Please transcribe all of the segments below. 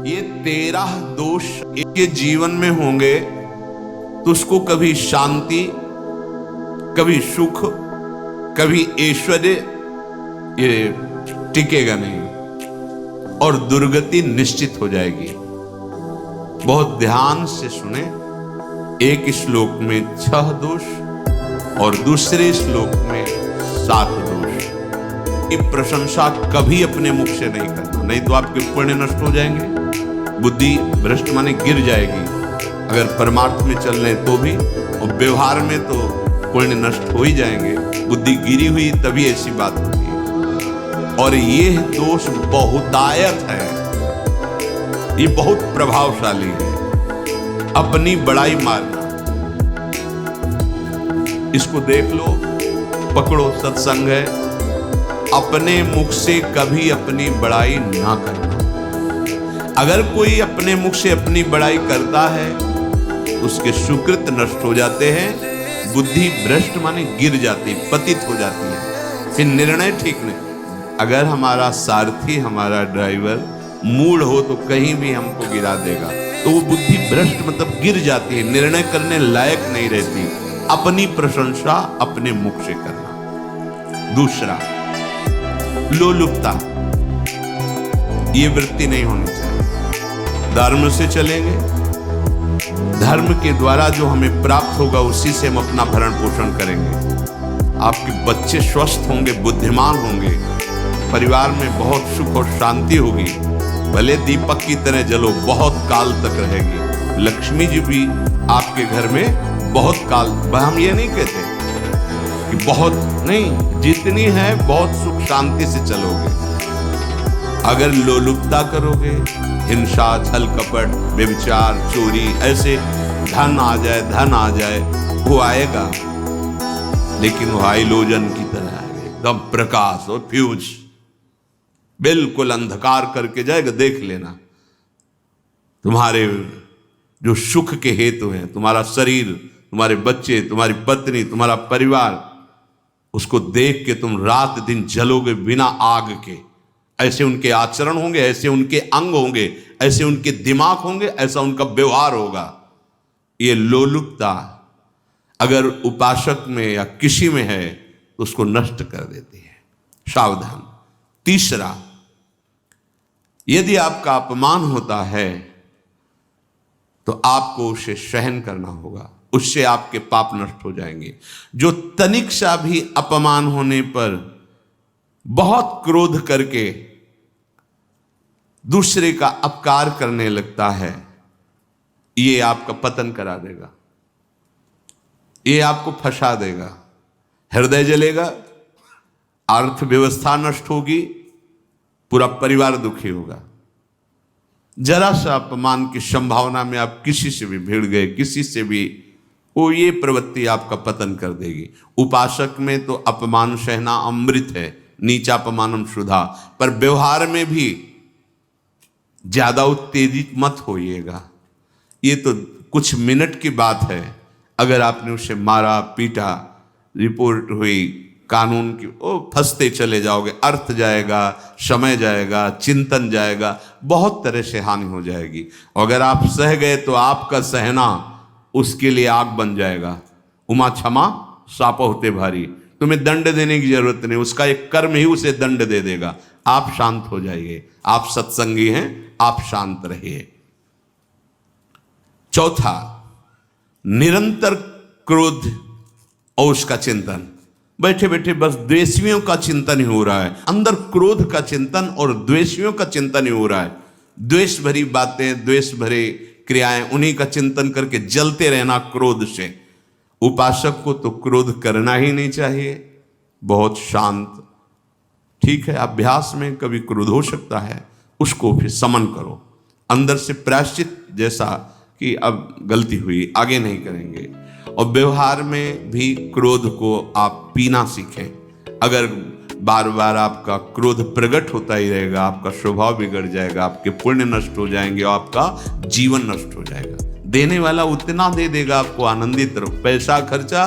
ये 13 दोष के जीवन में होंगे तो उसको कभी शांति, कभी सुख, कभी ऐश्वर्य ये टिकेगा नहीं और दुर्गति निश्चित हो जाएगी। बहुत ध्यान से सुने। एक श्लोक में 6 दोष और दूसरे श्लोक में 7 दोष। ये प्रशंसा कभी अपने मुख से नहीं करना, नहीं तो आपके पुण्य नष्ट हो जाएंगे, बुद्धि भ्रष्ट माने गिर जाएगी। अगर परमार्थ में चल रहे तो भी, और व्यवहार में तो पुण्य नष्ट हो ही जाएंगे। बुद्धि गिरी हुई तभी ऐसी बात होती है। और ये दोष बहुतायत है, ये बहुत प्रभावशाली है। अपनी बड़ाई मारना, इसको देख लो, पकड़ो, सत्संग है। अपने मुख से कभी अपनी बड़ाई ना करना। अगर कोई अपने मुख से अपनी बड़ाई करता है उसके सुकृत नष्ट हो जाते हैं, बुद्धि भ्रष्ट माने गिर जाती, पतित हो जाती है, फिर निर्णय ठीक नहीं। अगर हमारा सारथी, हमारा ड्राइवर मूढ़ हो तो कहीं भी हमको गिरा देगा, तो वो बुद्धि भ्रष्ट मतलब गिर जाती है, निर्णय करने लायक नहीं रहती। अपनी प्रशंसा अपने मुख से करना। दूसरा, लोलुपता, ये वृत्ति नहीं होनी चाहिए। धर्म से चलेंगे, धर्म के द्वारा जो हमें प्राप्त होगा उसी से हम अपना भरण पोषण करेंगे। आपके बच्चे स्वस्थ होंगे, बुद्धिमान होंगे, परिवार में बहुत सुख और शांति होगी। भले दीपक की तरह जलो, बहुत काल तक रहेगी। लक्ष्मी जी भी आपके घर में बहुत काल, हम ये नहीं कहते कि बहुत नहीं, जितनी है बहुत सुख शांति से चलोगे। अगर लोलुपता करोगे, हिंसा, छल कपट, व्यभिचार, चोरी, ऐसे धन आ जाए, वो आएगा, लेकिन वो हाइलोजन की तरह आएगा, एकदम प्रकाश और फ्यूज, बिल्कुल अंधकार करके जाएगा। देख लेना, तुम्हारे जो सुख के हेतु हैं, तुम्हारा शरीर, तुम्हारे बच्चे, तुम्हारी पत्नी, तुम्हारा परिवार, उसको देख के तुम रात दिन जलोगे बिना आग के। ऐसे उनके आचरण होंगे, ऐसे उनके अंग होंगे, ऐसे उनके दिमाग होंगे, ऐसा उनका व्यवहार होगा। ये लोलुपता अगर उपासक में या किसी में है तो उसको नष्ट कर देती है। सावधान। तीसरा, यदि आपका अपमान होता है तो आपको उसे सहन करना होगा, उससे आपके पाप नष्ट हो जाएंगे। जो तनिक सा भी अपमान होने पर बहुत क्रोध करके दूसरे का अपकार करने लगता है, ये आपका पतन करा देगा, ये आपको फंसा देगा, हृदय जलेगा, अर्थव्यवस्था नष्ट होगी, पूरा परिवार दुखी होगा। जरा सा अपमान की संभावना में आप किसी से भी भिड़ गए, किसी से भी, वो ये प्रवृत्ति आपका पतन कर देगी। उपासक में तो अपमान सहना अमृत है, नीचा अपमानम शुद्धा, पर व्यवहार में भी ज्यादा उत्तेजित मत होइएगा। ये तो कुछ मिनट की बात है, अगर आपने उसे मारा पीटा, रिपोर्ट हुई कानून की, ओ फंसते चले जाओगे, अर्थ जाएगा, समय जाएगा, चिंतन जाएगा, बहुत तरह से हानि हो जाएगी। अगर आप सह गए तो आपका सहना उसके लिए आग बन जाएगा। उमा क्षमा साप होते भारी, तुम्हें दंड देने की जरूरत नहीं, उसका एक कर्म ही उसे दंड दे देगा। आप शांत हो जाइए, आप सत्संगी हैं, आप शांत रहिए। चौथा, निरंतर क्रोध और उसका चिंतन। बैठे बैठे बस द्वेषियों का चिंतन ही हो रहा है, अंदर क्रोध का चिंतन और द्वेषियों का चिंतन ही हो रहा है। द्वेष भरी बातें, द्वेष भरे क्रियाएं, उन्हीं का चिंतन करके जलते रहना क्रोध से। उपासक को तो क्रोध करना ही नहीं चाहिए, बहुत शांत। ठीक है, अभ्यास में कभी क्रोध हो सकता है, उसको फिर समन करो, अंदर से प्रायश्चित, जैसा कि अब गलती हुई, आगे नहीं करेंगे। और व्यवहार में भी क्रोध को आप पीना सीखें। अगर बार बार आपका क्रोध प्रकट होता ही रहेगा, आपका स्वभाव बिगड़ जाएगा, आपके पुण्य नष्ट हो जाएंगे और आपका जीवन नष्ट हो जाएगा। देने वाला उतना दे देगा, आपको आनंदित रहो, पैसा खर्चा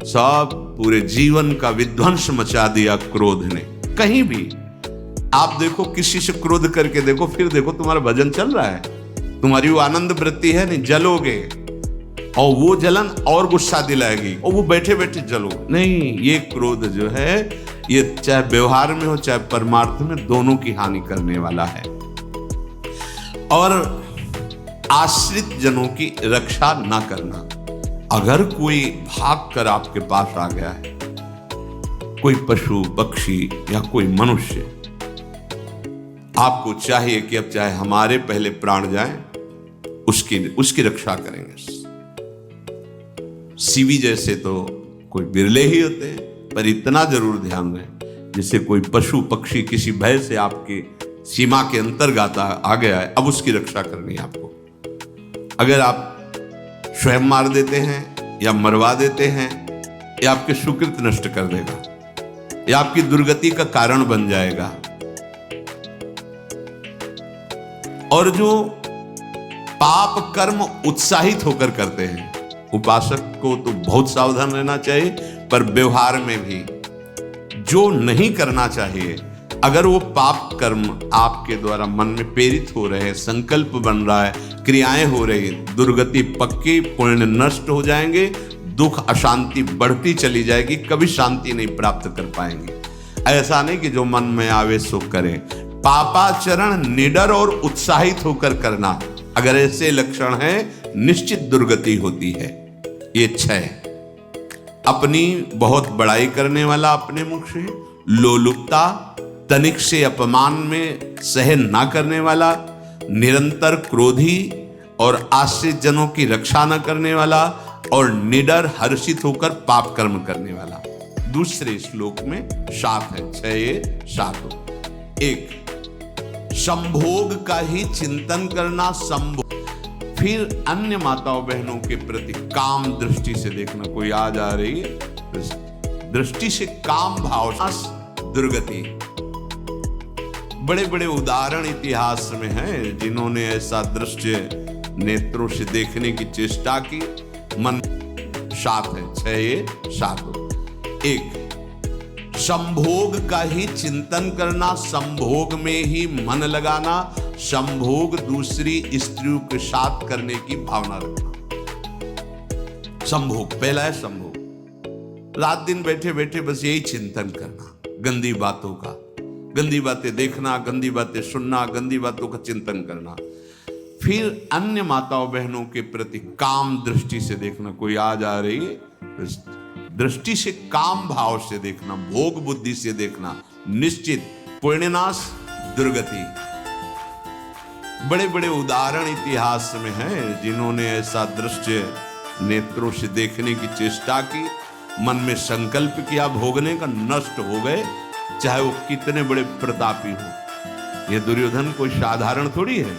सब, पूरे जीवन का विध्वंस मचा दिया क्रोध ने। कहीं भी आप देखो किसी से क्रोध करके देखो, फिर देखो तुम्हारा भजन चल रहा है, तुम्हारी वो आनंद वृत्ति है नहीं, जलोगे और वो जलन और गुस्सा दिलाएगी और वो बैठे बैठे जलो नहीं। ये क्रोध जो है ये चाहे व्यवहार में हो चाहे परमार्थ में, दोनों की हानि करने वाला है। और आश्रित जनों की रक्षा ना करना। अगर कोई भाग कर आपके पास आ गया है, कोई पशु पक्षी या कोई मनुष्य, आपको चाहिए कि अब चाहे हमारे पहले प्राण जाएं, उसकी रक्षा करेंगे। सीवी जैसे तो कोई बिरले ही होते हैं, पर इतना जरूर ध्यान रहे, जैसे कोई पशु पक्षी किसी भय से आपकी सीमा के अंतर्गत आ गया है, अब उसकी रक्षा करनी है आपको। अगर आप स्वयं मार देते हैं या मरवा देते हैं, या आपके सुकृत नष्ट कर देगा, या आपकी दुर्गति का कारण बन जाएगा। और जो पाप कर्म उत्साहित होकर करते हैं, उपासक को तो बहुत सावधान रहना चाहिए, पर व्यवहार में भी जो नहीं करना चाहिए, अगर वो पाप कर्म आपके द्वारा मन में प्रेरित हो रहे हैं, संकल्प बन रहा है, क्रियाएं हो रही, दुर्गति पक्की, पुण्य नष्ट हो जाएंगे, दुख अशांति बढ़ती चली जाएगी, कभी शांति नहीं प्राप्त कर पाएंगे। ऐसा नहीं कि जो मन में आवे सो करें। पापाचरण निडर और उत्साहित होकर करना, अगर ऐसे लक्षण है, निश्चित दुर्गति होती है। ये 6, अपनी बहुत बड़ाई करने वाला अपने मुख से, लोलुपता, तनिक से अपमान में सहन ना करने वाला, निरंतर क्रोधी और आश्रित जनों की रक्षा न करने वाला, और निडर हर्षित होकर पाप कर्म करने वाला। दूसरे श्लोक में 7 है, 6 7। 1, संभोग का ही चिंतन करना, संभोग। फिर अन्य माताओं बहनों के प्रति काम दृष्टि से देखना। कोई आ जा रही है, दृष्टि से काम भाव, दुर्गति। बड़े बड़े उदाहरण इतिहास में हैं जिन्होंने ऐसा दृश्य नेत्रों से देखने की चेष्टा की। मन 7 है, 6 7। 1, संभोग का ही चिंतन करना, संभोग में ही मन लगाना, संभोग दूसरी स्त्रियों के साथ करने की भावना रखना। संभोग, पहला है संभोग। रात दिन बैठे बैठे बस यही चिंतन करना, गंदी बातों का, गंदी बातें देखना, गंदी बातें सुनना, गंदी बातों का चिंतन करना। फिर अन्य माताओं बहनों के प्रति काम दृष्टि से देखना। कोई आ जा रही है, दृष्टि से काम भाव से देखना, भोग बुद्धि से देखना, निश्चित पुण्यनाश, दुर्गति। बड़े बड़े उदाहरण इतिहास में हैं जिन्होंने ऐसा दृश्य नेत्रों से देखने की चेष्टा की, मन में संकल्प किया, भोगने का, नष्ट हो गए, चाहे वो कितने बड़े प्रतापी हो। ये दुर्योधन कोई साधारण थोड़ी है,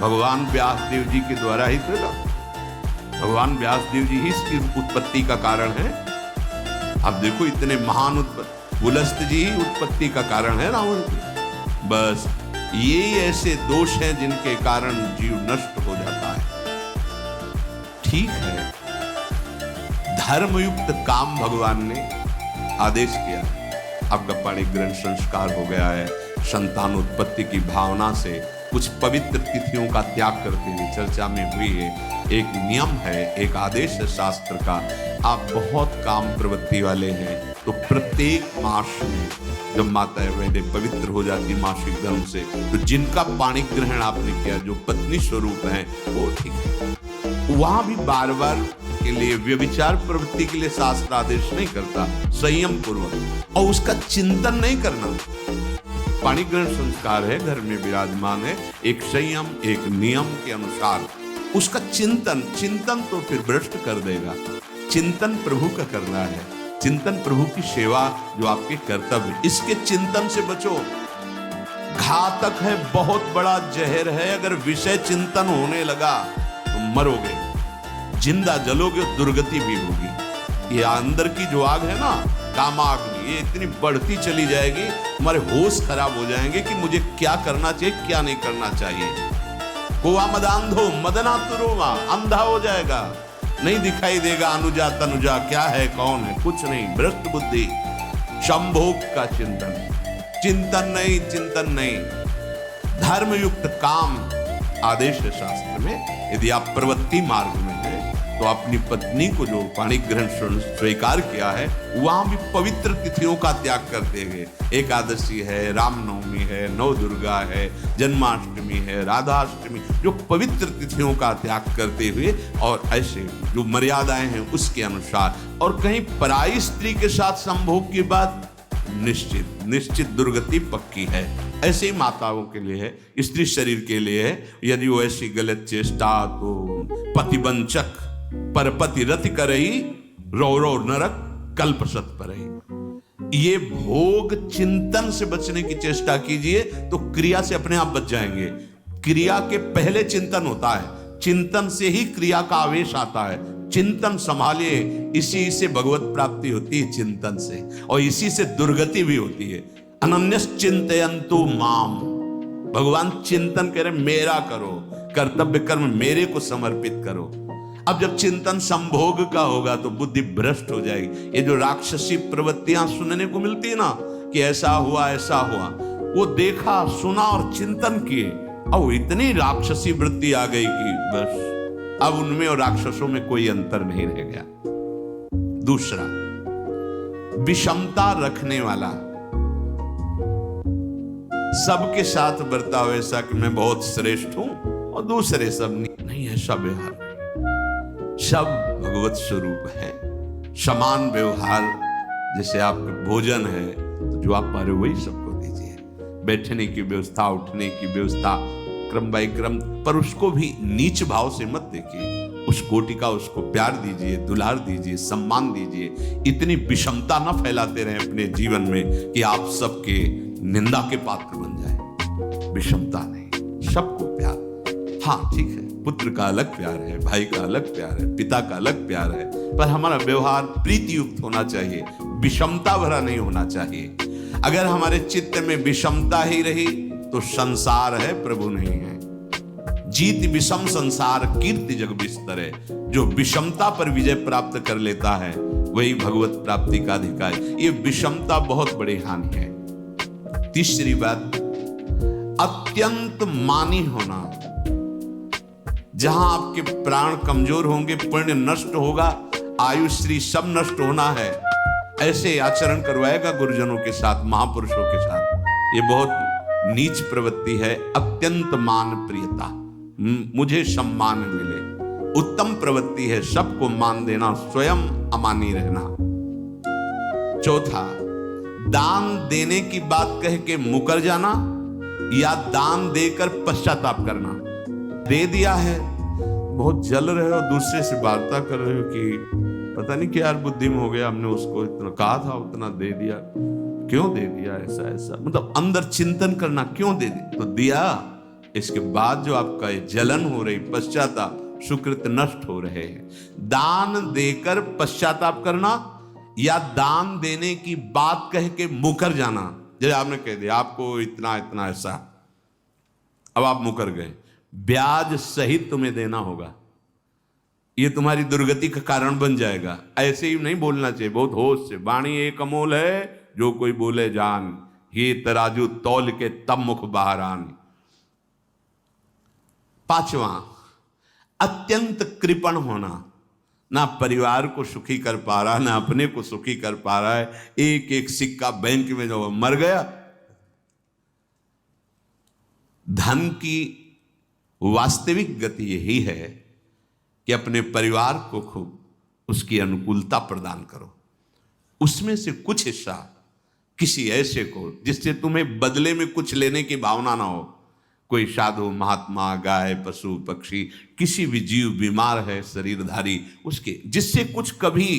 भगवान व्यासदेव जी के द्वारा ही तो, भगवान व्यासदेव जी ही इसकी उत्पत्ति का कारण है। अब देखो इतने महान पुलस्त जी ही उत्पत्ति का कारण है रावण की। बस ये ऐसे दोष हैं जिनके कारण जीव नष्ट हो जाता है। ठीक है, धर्मयुक्त काम भगवान ने आदेश किया। आपका पाणिग्रहण संस्कार हो गया है, संतानोत्पत्ति की भावना से कुछ पवित्र तिथियों का त्याग करते हुए चर्चा में हुई है। एक नियम है, एक आदेश है शास्त्र का। आप बहुत काम प्रवृत्ति वाले हैं तो प्रत्येक मास में जब माताएं बहनें पवित्र हो जाती मासिक धर्म से, तो जिनका पाणिग्रहण आपने किया, जो पत्नी स्वरूप है, वो ठीक है। वहां भी बार बार के लिए व्यभिचार प्रवृत्ति के लिए शास्त्र आदेश नहीं करता, संयम पूर्वक, और उसका चिंतन नहीं करना। पाणिग्रहण संस्कार है, घर में विराजमान है, एक संयम, एक नियम के अनुसार उसका चिंतन तो फिर भ्रष्ट कर देगा। चिंतन प्रभु का करना है, चिंतन प्रभु की सेवा जो आपके कर्तव्य, इसके चिंतन से बचो। घातक है, बहुत बड़ा जहर है। अगर विषय चिंतन होने लगा तो मरोगे, जिंदा जलोगे, दुर्गति भी होगी। ये अंदर की जो आग है ना, कामाग्नि, ये इतनी बढ़ती चली जाएगी, हमारे होश खराब हो जाएंगे कि मुझे क्या करना चाहिए, क्या नहीं करना चाहिए। कोआ मदांधो मदनातुरोमा, अंधा हो जाएगा, नहीं दिखाई देगा अनुजा तनुजा क्या है, कौन है, कुछ नहीं, भ्रष्ट बुद्धि। संभोग का चिंतन, चिंतन नहीं। धर्मयुक्त काम आदेश है शास्त्र में। यदि आप प्रवृत्ति मार्ग में हैं तो अपनी पत्नी को जो पाणिक ग्रहण स्वीकार किया है वहां भी पवित्र तिथियों का त्याग करते हुए, एकादशी है, रामनवमी है, नव दुर्गा है, जन्माष्टमी है, राधाष्टमी, जो पवित्र तिथियों का त्याग करते हुए और ऐसे जो मर्यादाएं हैं उसके अनुसार, और कहीं पराई स्त्री के साथ संभोग की बात निश्चित दुर्गति पक्की है। ऐसे ही माताओं के लिए है, स्त्री शरीर के लिए है। यदि वो ऐसी गलत चेष्टा तो पतिवंचक परपति रति करई, रौ नरक कल्पसत परई। ये भोग चिंतन से बचने की चेष्टा कीजिए तो क्रिया से अपने आप बच जाएंगे। क्रिया के पहले चिंतन होता है, चिंतन से ही क्रिया का आवेश आता है। चिंतन संभालिए, इसी से भगवत प्राप्ति होती है, चिंतन से, और इसी से दुर्गति भी होती है। अनन्यस चिंतयन्तु माम, भगवान चिंतन कह रहे मेरा करो, कर्तव्य कर्म मेरे को समर्पित करो। अब जब चिंतन संभोग का होगा तो बुद्धि भ्रष्ट हो जाएगी। ये जो राक्षसी प्रवृत्तियां सुनने को मिलती है ना कि ऐसा हुआ, वो देखा सुना और चिंतन किए, और इतनी राक्षसी वृत्ति आ गई कि बस अब उनमें और राक्षसों में कोई अंतर नहीं रह गया। दूसरा, विषमता रखने वाला, सबके साथ बर्ताव ऐसा कि मैं बहुत श्रेष्ठ हूं और दूसरे सब नहीं, ऐसा व्यवहार नहीं। सब भगवत स्वरूप है, समान व्यवहार। जैसे आपके भोजन है तो जो आप पा रहे हो वही सबको दीजिए, बैठने की व्यवस्था, उठने की व्यवस्था, क्रम बाय क्रम, पर उसको भी नीच भाव से मत देखिए। उस कोटि का उसको प्यार दीजिए, दुलार दीजिए, सम्मान दीजिए। इतनी विषमता न फैलाते रहें अपने जीवन में कि आप सबके निंदा के पात्र बन जाए। विषमता नहीं, सबको प्यार। हाँ ठीक है, पुत्र का अलग प्यार है, भाई का अलग प्यार है, पिता का अलग प्यार है, पर हमारा व्यवहार प्रीति युक्त होना चाहिए, विषमता भरा नहीं होना चाहिए। अगर हमारे चित्त में विषमता ही रही तो संसार है, प्रभु नहीं है। जीत विषम संसार कीर्ति जग बिस्तर है। जो विषमता पर विजय प्राप्त कर लेता है वही भगवत प्राप्ति का अधिकारी। ये विषमता बहुत बड़ी हानि है। तीसरी बात, अत्यंत मानी होना। जहां आपके प्राण कमजोर होंगे, पुण्य नष्ट होगा, आयुश्री सब नष्ट होना है, ऐसे आचरण करवाएगा गुरुजनों के साथ, महापुरुषों के साथ। ये बहुत नीच प्रवृत्ति है। अत्यंत मान प्रियता, मुझे सम्मान मिले, उत्तम प्रवृत्ति है। सबको मान देना, स्वयं अमानी रहना। चौथा, दान देने की बात कह के मुकर जाना या दान देकर पश्चाताप करना। दे दिया है, बहुत जल रहे हो, दूसरे से वार्ता कर रहे हो कि पता नहीं क्या बुद्धि में हो गया, हमने उसको इतना कहा था, उतना दे दिया, क्यों दे दिया, ऐसा मतलब अंदर चिंतन करना, क्यों दे दिया तो दिया। इसके बाद जो आपका जलन हो रही, पश्चाताप, सुकृत नष्ट हो रहे हैं। दान देकर पश्चाताप करना या दान देने की बात कह के मुकर जाना। जैसे आपने कह दिया आपको इतना इतना ऐसा, अब आप मुकर गए, ब्याज सहित तुम्हें देना होगा, ये तुम्हारी दुर्गति का कारण बन जाएगा। ऐसे ही नहीं बोलना चाहिए, बहुत होश से। वाणी एक अमोल है, जो कोई बोले जान, ये तराजू तौल के तब मुख बाहर आन। पांचवा, अत्यंत कृपण होना। ना परिवार को सुखी कर पा रहा, ना अपने को सुखी कर पा रहा है। एक एक सिक्का बैंक में जो मर गया। धन की वास्तविक गति यही है कि अपने परिवार को खूब उसकी अनुकूलता प्रदान करो, उसमें से कुछ हिस्सा किसी ऐसे को जिससे तुम्हें बदले में कुछ लेने की भावना ना हो। कोई साधु महात्मा, गाय, पशु पक्षी, किसी भी जीव बीमार है शरीरधारी, उसके जिससे कुछ कभी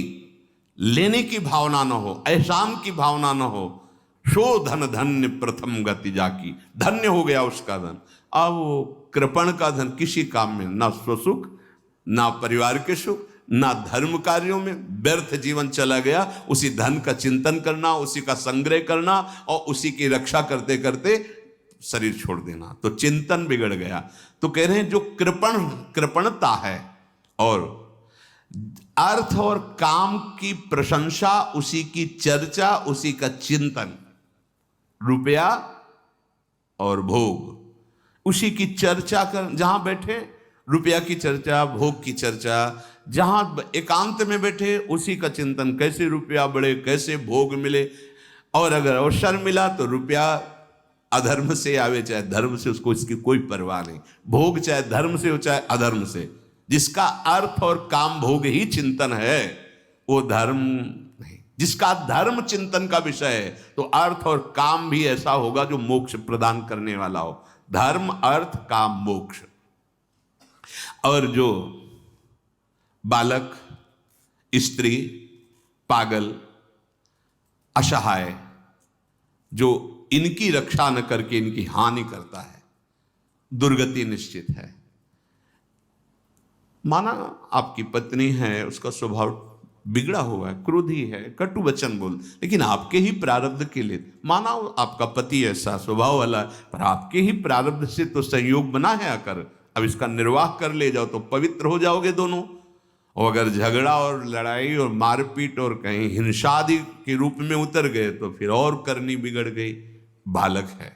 लेने की भावना ना हो, एहसान की भावना ना हो। शो धन धन्य प्रथम गति जाकी, धन्य हो गया उसका धन। अब वो कृपण का धन किसी काम में, ना स्वसुख, ना परिवार के सुख, ना धर्म कार्यों में, व्यर्थ जीवन चला गया। उसी धन का चिंतन करना, उसी का संग्रह करना और उसी की रक्षा करते करते शरीर छोड़ देना, तो चिंतन बिगड़ गया। तो कह रहे हैं जो कृपणता है और अर्थ और काम की प्रशंसा, उसी की चर्चा, उसी का चिंतन, रुपया और भोग, उसी की चर्चा कर, जहां बैठे रुपया की चर्चा, भोग की चर्चा, जहां एकांत में बैठे उसी का चिंतन, कैसे रुपया बढ़े, कैसे भोग मिले। और अगर अवसर मिला तो रुपया अधर्म से आवे चाहे धर्म से, उसको इसकी कोई परवाह नहीं। भोग चाहे धर्म से हो चाहे अधर्म से, जिसका अर्थ और काम भोग ही चिंतन है वो धर्म नहीं। जिसका धर्म चिंतन का विषय है तो अर्थ और काम भी ऐसा होगा जो मोक्ष प्रदान करने वाला हो। धर्म, अर्थ, काम, मोक्ष। और जो बालक, स्त्री, पागल, असहाय, जो इनकी रक्षा न करके इनकी हानि करता है, दुर्गति निश्चित है। माना आपकी पत्नी है, उसका स्वभाव बिगड़ा हुआ है, क्रोधी है, कटु वचन बोल, लेकिन आपके ही प्रारब्ध के लिए, माना आपका पति ऐसा स्वभाव वाला है, पर आपके ही प्रारब्ध से तो संयोग बना है आकर, अब इसका निर्वाह कर ले जाओ तो पवित्र हो जाओगे दोनों। और अगर झगड़ा और लड़ाई और मारपीट और कहीं हिंसादि के रूप में उतर गए तो फिर और करनी बिगड़ गई। बालक है,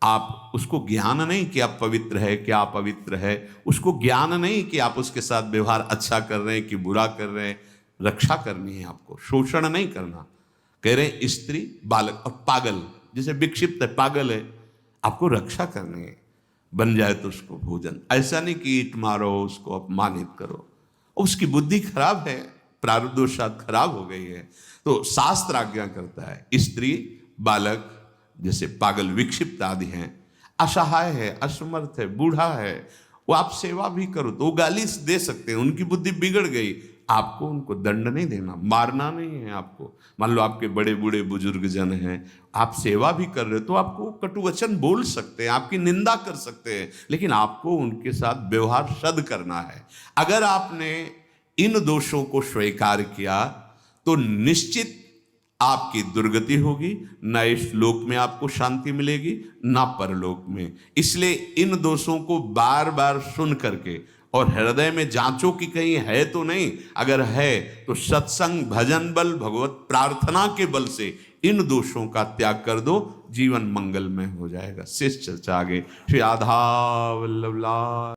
आप उसको ज्ञान नहीं कि आप पवित्र है, कि आप पवित्र है, उसको ज्ञान नहीं कि आप उसके साथ व्यवहार अच्छा कर रहे हैं कि बुरा कर रहे हैं। रक्षा करनी है आपको, शोषण नहीं करना। कह रहे हैं स्त्री, बालक और पागल, जैसे विक्षिप्त है, पागल है, आपको रक्षा करनी है। बन जाए तो उसको भोजन, ऐसा नहीं कि ईंट मारो, उसको अपमानित करो, उसकी बुद्धि खराब है, प्रारब्धवशात खराब हो गई है। तो शास्त्र आज्ञा करता है स्त्री, बालक, जैसे पागल, विक्षिप्त आदि हैं, असहाय है, असमर्थ है, बूढ़ा है, वो आप सेवा भी करो तो वो गाली दे सकते हैं, उनकी बुद्धि बिगड़ गई, आपको उनको दंड नहीं देना, मारना नहीं है आपको। मान लो आपके बड़े बूढ़े बुजुर्ग जन हैं, आप सेवा भी कर रहे हो तो आपको कटु वचन बोल सकते हैं, आपकी निंदा कर सकते हैं, लेकिन आपको उनके साथ व्यवहार सद करना है। अगर आपने इन दोषों को स्वीकार किया तो निश्चित आपकी दुर्गति होगी, न इस लोक में आपको शांति मिलेगी न परलोक में। इसलिए इन दोषों को बार बार सुन करके और हृदय में जांचो कि कहीं है तो नहीं, अगर है तो सत्संग, भजन बल, भगवत प्रार्थना के बल से इन दोषों का त्याग कर दो, जीवन मंगलमय हो जाएगा। शेष चर्चा आगे। श्री राधा वल्लभ लाल।